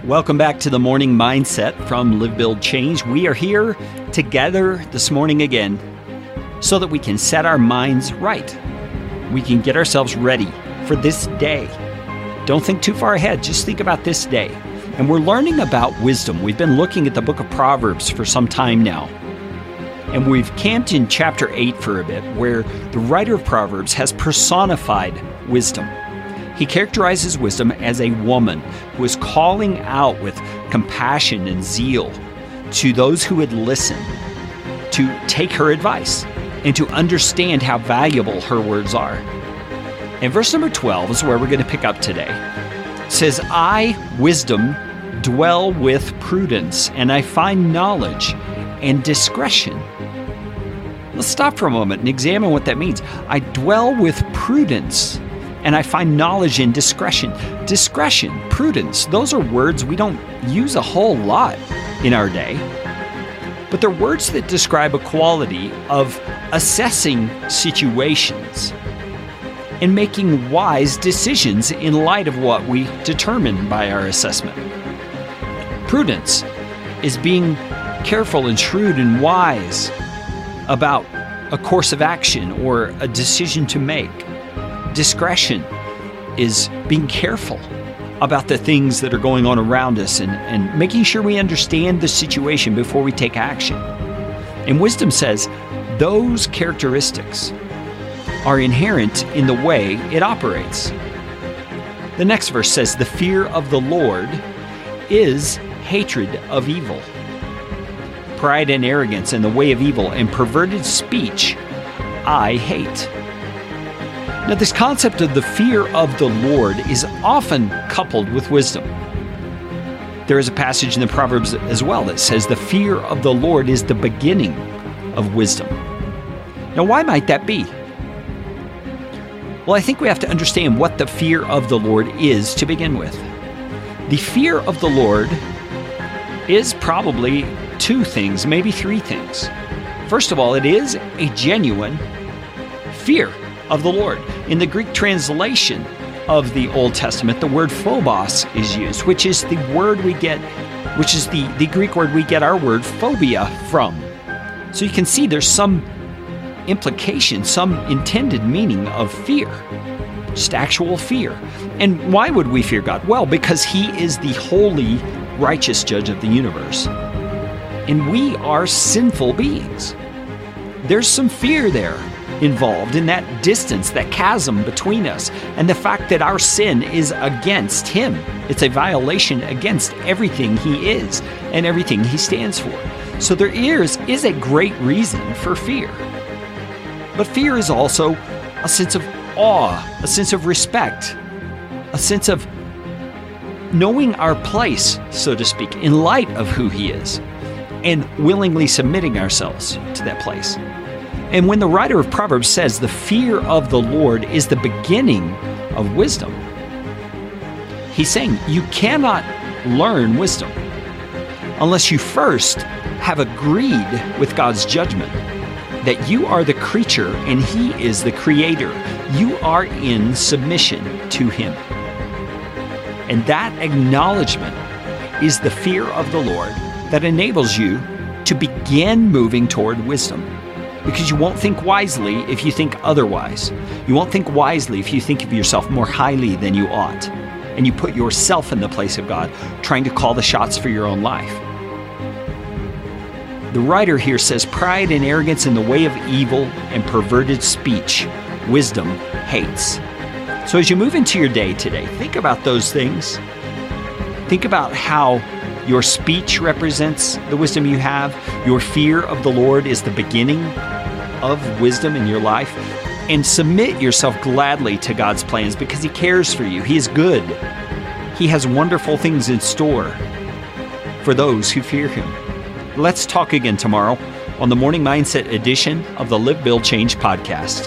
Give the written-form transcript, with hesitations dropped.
Welcome back to the Morning Mindset from Live, Build, Change. We are here together this morning again so that we can set our minds right. We can get ourselves ready for this day. Don't think too far ahead, just think about this day. And we're learning about wisdom. We've been looking at the book of Proverbs for some time now. And we've camped in chapter 8 for a bit, where the writer of Proverbs has personified wisdom. He characterizes wisdom as a woman who is calling out with compassion and zeal to those who would listen, to take her advice, and to understand how valuable her words are. And verse number 12 is where we're going to pick up today. It says, I, wisdom, dwell with prudence, and I find knowledge and discretion. Let's stop for a moment and examine what that means. I dwell with prudence, and I find knowledge and discretion. Discretion, prudence, those are words we don't use a whole lot in our day. But they're words that describe a quality of assessing situations and making wise decisions in light of what we determine by our assessment. Prudence is being careful and shrewd and wise about a course of action or a decision to make. Discretion is being careful about the things that are going on around us and making sure we understand the situation before we take action. And wisdom says those characteristics are inherent in the way it operates. The next verse says, the fear of the Lord is hatred of evil. Pride and arrogance and the way of evil and perverted speech I hate. Now, this concept of the fear of the Lord is often coupled with wisdom. There is a passage in the Proverbs as well that says the fear of the Lord is the beginning of wisdom. Now, why might that be? Well, I think we have to understand what the fear of the Lord is to begin with. The fear of the Lord is probably two things, maybe three things. First of all, it is a genuine fear of the Lord. In the Greek translation of the Old Testament, the word phobos is used, which is the word we get, which is the Greek word we get our word phobia from. So you can see there's some implication, some intended meaning of fear, just actual fear. And why would we fear God? Well, because He is the holy, righteous judge of the universe. And we are sinful beings. There's some fear there involved in that distance, that chasm between us, and the fact that our sin is against Him. It's a violation against everything He is and everything He stands for. So there is a great reason for fear. But fear is also a sense of awe, a sense of respect, a sense of knowing our place, so to speak, in light of who He is, and willingly submitting ourselves to that place. And when the writer of Proverbs says the fear of the Lord is the beginning of wisdom, he's saying you cannot learn wisdom unless you first have agreed with God's judgment that you are the creature and He is the creator. You are in submission to Him. And that acknowledgement is the fear of the Lord that enables you to begin moving toward wisdom. Because you won't think wisely if you think otherwise. You won't think wisely if you think of yourself more highly than you ought, and you put yourself in the place of God, trying to call the shots for your own life. The writer here says, pride and arrogance in the way of evil and perverted speech, wisdom hates. So as you move into your day today, think about those things. Think about how your speech represents the wisdom you have. Your fear of the Lord is the beginning of wisdom in your life. And submit yourself gladly to God's plans because He cares for you. He is good. He has wonderful things in store for those who fear Him. Let's talk again tomorrow on the Morning Mindset edition of the Live, Build, Change podcast.